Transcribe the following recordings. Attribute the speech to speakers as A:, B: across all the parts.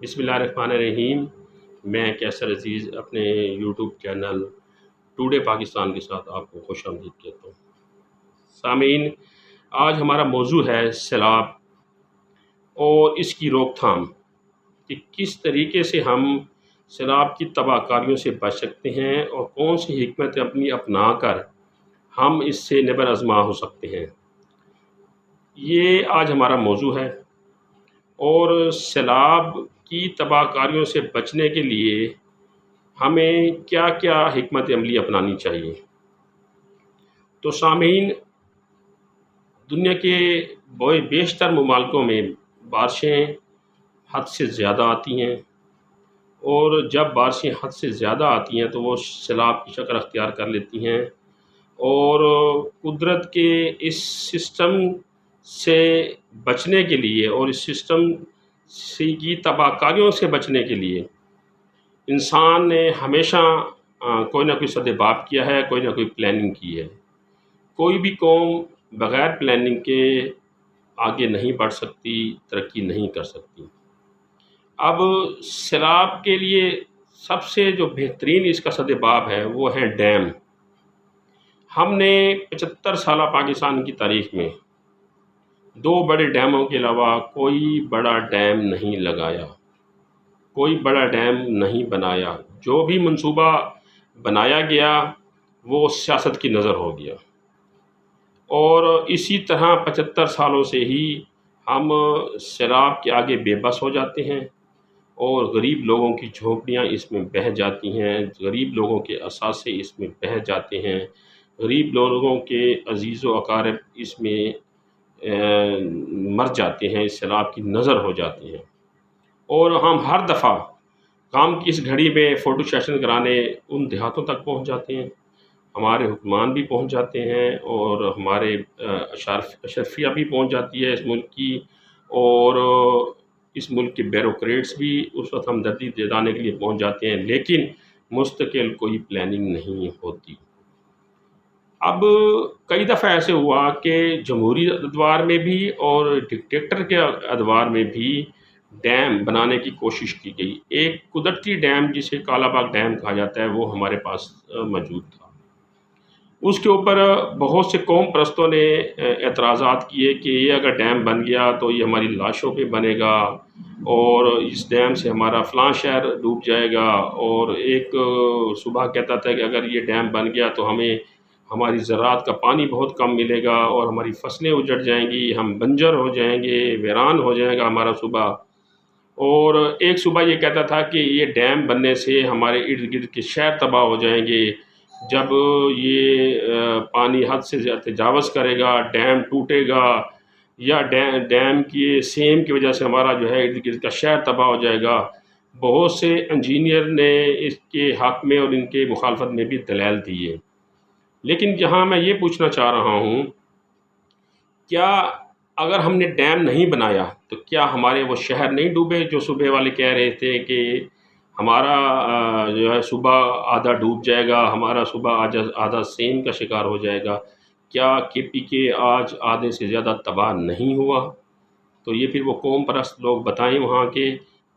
A: بسم اللہ الرحمن الرحیم۔ میں کیسر عزیز اپنے یوٹیوب چینل ٹوڈے پاکستان کے ساتھ آپ کو خوش آمدید کہتا ہوں۔ سامعین، آج ہمارا موضوع ہے سیلاب اور اس کی روک تھام، کہ کس طریقے سے ہم سیلاب کی تباہ کاریوں سے بچ سکتے ہیں اور کون سی حکمت اپنی اپنا کر ہم اس سے نبر آزما ہو سکتے ہیں۔ یہ آج ہمارا موضوع ہے، اور سیلاب کی تباہ کاریوں سے بچنے کے لیے ہمیں کیا کیا حکمت عملی اپنانی چاہیے۔ تو سامعین، دنیا کے بیشتر ممالکوں میں بارشیں حد سے زیادہ آتی ہیں، اور جب بارشیں حد سے زیادہ آتی ہیں تو وہ سیلاب کی شکل اختیار کر لیتی ہیں، اور قدرت کے اس سسٹم سے بچنے کے لیے اور اس سسٹم کی تباہ کاریوں سے بچنے کے لیے انسان نے ہمیشہ کوئی نہ کوئی سدباب کیا ہے، کوئی نہ کوئی پلاننگ کی ہے۔ کوئی بھی قوم بغیر پلاننگ کے آگے نہیں بڑھ سکتی، ترقی نہیں کر سکتی۔ اب سیلاب کے لیے سب سے جو بہترین اس کا سدباب ہے وہ ہے ڈیم۔ ہم نے 75 سالہ پاکستان کی تاریخ میں 2 بڑے ڈیموں کے علاوہ کوئی بڑا ڈیم نہیں لگایا، کوئی بڑا ڈیم نہیں بنایا۔ جو بھی منصوبہ بنایا گیا وہ سیاست کی نظر ہو گیا، اور اسی طرح 75 سالوں سے ہی ہم سیلاب کے آگے بے بس ہو جاتے ہیں، اور غریب لوگوں کی جھونپڑیاں اس میں بہہ جاتی ہیں، غریب لوگوں کے اثاثے اس میں بہہ جاتے ہیں، غریب لوگوں کے عزیز و اقارب اس میں مر جاتے ہیں، اس سیلاب کی نظر ہو جاتے ہیں۔ اور ہم ہر دفعہ کام کی اس گھڑی میں فوٹو سیشن کرانے ان دیہاتوں تک پہنچ جاتے ہیں، ہمارے حکمان بھی پہنچ جاتے ہیں، اور ہمارے اشرفیہ بھی پہنچ جاتی ہے اس ملک کی، اور اس ملک کے بیوروکریٹس بھی اس وقت ہمدردی جتانے کے لیے پہنچ جاتے ہیں، لیکن مستقل کوئی پلاننگ نہیں ہوتی۔ اب کئی دفعہ ایسے ہوا کہ جمہوری ادوار میں بھی اور ڈکٹیٹر کے ادوار میں بھی ڈیم بنانے کی کوشش کی گئی۔ ایک قدرتی ڈیم جسے کالا باغ ڈیم کہا جاتا ہے وہ ہمارے پاس موجود تھا۔ اس کے اوپر بہت سے قوم پرستوں نے اعتراضات کیے کہ یہ اگر ڈیم بن گیا تو یہ ہماری لاشوں پہ بنے گا، اور اس ڈیم سے ہمارا فلاں شہر ڈوب جائے گا، اور ایک صوبہ کہتا تھا کہ اگر یہ ڈیم بن گیا تو ہمیں ہماری زراعت کا پانی بہت کم ملے گا، اور ہماری فصلیں اجڑ جائیں گی، ہم بنجر ہو جائیں گے، ویران ہو جائے گا ہمارا صوبہ۔ اور ایک صوبہ یہ کہتا تھا کہ یہ ڈیم بننے سے ہمارے ارد گرد کے شہر تباہ ہو جائیں گے، جب یہ پانی حد سے زیادہ تجاوز کرے گا، ڈیم ٹوٹے گا، یا ڈیم کی سیم کی وجہ سے ہمارا جو ہے ارد گرد کا شہر تباہ ہو جائے گا۔ بہت سے انجینئر نے اس کے حق میں اور ان کے مخالفت میں بھی دلائل دیے، لیکن جہاں میں یہ پوچھنا چاہ رہا ہوں، کیا اگر ہم نے ڈیم نہیں بنایا تو کیا ہمارے وہ شہر نہیں ڈوبے جو صوبے والے کہہ رہے تھے کہ ہمارا جو ہے صوبہ آدھا ڈوب جائے گا، ہمارا صوبہ آدھا سیم کا شکار ہو جائے گا؟ کیا کے پی کے آج آدھے سے زیادہ تباہ نہیں ہوا؟ تو یہ پھر وہ قوم پرست لوگ بتائیں وہاں کے،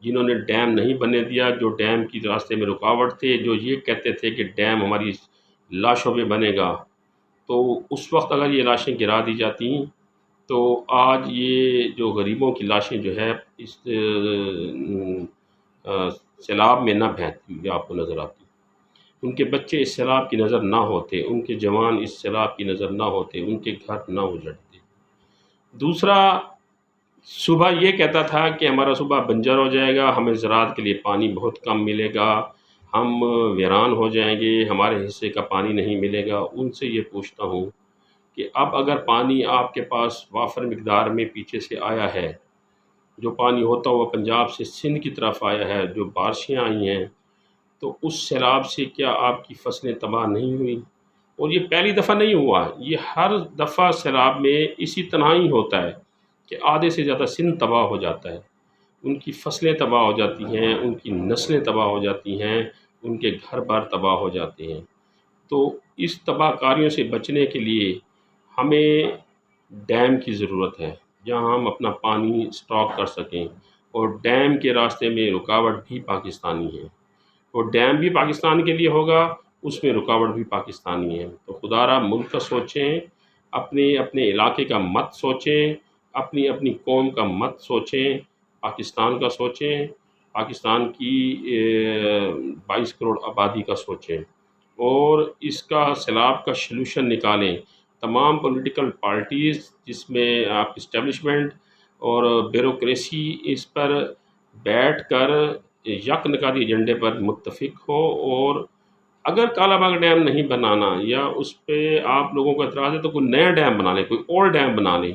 A: جنہوں نے ڈیم نہیں بننے دیا، جو ڈیم کی راستے میں رکاوٹ تھے، جو یہ کہتے تھے کہ ڈیم ہماری لاشوں پہ بنے گا۔ تو اس وقت اگر یہ لاشیں گرا دی جاتی تو آج یہ جو غریبوں کی لاشیں جو ہے اس سیلاب میں نہ بہتی ہوئی آپ کو نظر آتی، ان کے بچے اس سیلاب کی نظر نہ ہوتے، ان کے جوان اس سیلاب کی نظر نہ ہوتے، ان کے گھر نہ اجڑتے۔ دوسرا صوبہ یہ کہتا تھا کہ ہمارا صوبہ بنجر ہو جائے گا، ہمیں زراعت کے لیے پانی بہت کم ملے گا، ہم ویران ہو جائیں گے، ہمارے حصے کا پانی نہیں ملے گا۔ ان سے یہ پوچھتا ہوں کہ اب اگر پانی آپ کے پاس وافر مقدار میں پیچھے سے آیا ہے، جو پانی ہوتا ہوا پنجاب سے سندھ کی طرف آیا ہے، جو بارشیں آئی ہیں، تو اس سیلاب سے کیا آپ کی فصلیں تباہ نہیں ہوئی؟ اور یہ پہلی دفعہ نہیں ہوا، یہ ہر دفعہ سیلاب میں اسی طرح ہی ہوتا ہے کہ آدھے سے زیادہ سندھ تباہ ہو جاتا ہے، ان کی فصلیں تباہ ہو جاتی ہیں، ان کی نسلیں تباہ ہو جاتی ہیں، ان کے گھر بار تباہ ہو جاتے ہیں۔ تو اس تباہ کاریوں سے بچنے کے لیے ہمیں ڈیم کی ضرورت ہے، جہاں ہم اپنا پانی اسٹاک کر سکیں۔ اور ڈیم کے راستے میں رکاوٹ بھی پاکستانی ہے، اور ڈیم بھی پاکستان کے لیے ہوگا، اس میں رکاوٹ بھی پاکستانی ہے۔ تو خدا را ملک کا سوچیں، اپنے اپنے علاقے کا مت سوچیں، اپنی اپنی قوم کا مت سوچیں، پاکستان کا سوچیں، پاکستان کی 22 کروڑ آبادی کا سوچیں، اور اس کا سیلاب کا سلوشن نکالیں۔ تمام پولیٹیکل پارٹیز جس میں آپ اسٹیبلشمنٹ اور بیوروکریسی اس پر بیٹھ کر یک نکاتی ایجنڈے پر متفق ہو، اور اگر کالا باغ ڈیم نہیں بنانا یا اس پہ آپ لوگوں کو اعتراض ہے تو کوئی نیا ڈیم بنا لیں، کوئی اور ڈیم بنا لیں،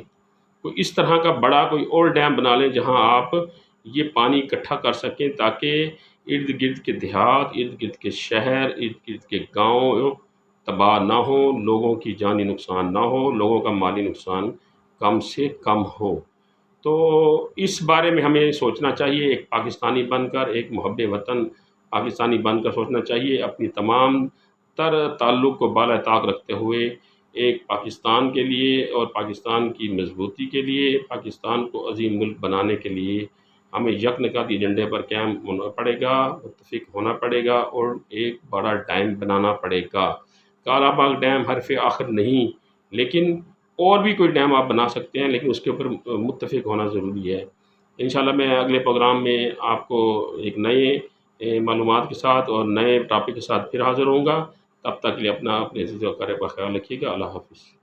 A: کوئی اس طرح کا بڑا کوئی اور ڈیم بنا لیں جہاں آپ یہ پانی اکٹھا کر سکیں، تاکہ ارد گرد کے دیہات، ارد گرد کے شہر، ارد گرد کے گاؤں تباہ نہ ہوں، لوگوں کی جانی نقصان نہ ہو، لوگوں کا مالی نقصان کم سے کم ہو۔ تو اس بارے میں ہمیں سوچنا چاہیے، ایک پاکستانی بن کر، ایک محب وطن پاکستانی بن کر سوچنا چاہیے، اپنی تمام تر تعلق کو بالا طاق رکھتے ہوئے ایک پاکستان کے لیے اور پاکستان کی مضبوطی کے لیے، پاکستان کو عظیم ملک بنانے کے لیے ہمیں یک نکاتی ایجنڈے پر قائم ہونا پڑے گا، متفق ہونا پڑے گا، اور ایک بڑا ڈیم بنانا پڑے گا۔ کالا باغ ڈیم حرف آخر نہیں، لیکن اور بھی کوئی ڈیم آپ بنا سکتے ہیں، لیکن اس کے اوپر متفق ہونا ضروری ہے۔ انشاءاللہ میں اگلے پروگرام میں آپ کو ایک نئے معلومات کے ساتھ اور نئے ٹاپک کے ساتھ پھر حاضر ہوں گا۔ تب تک کے لیے اپنے عزیز و اقارب کا خیال رکھیے گا۔ اللہ حافظ۔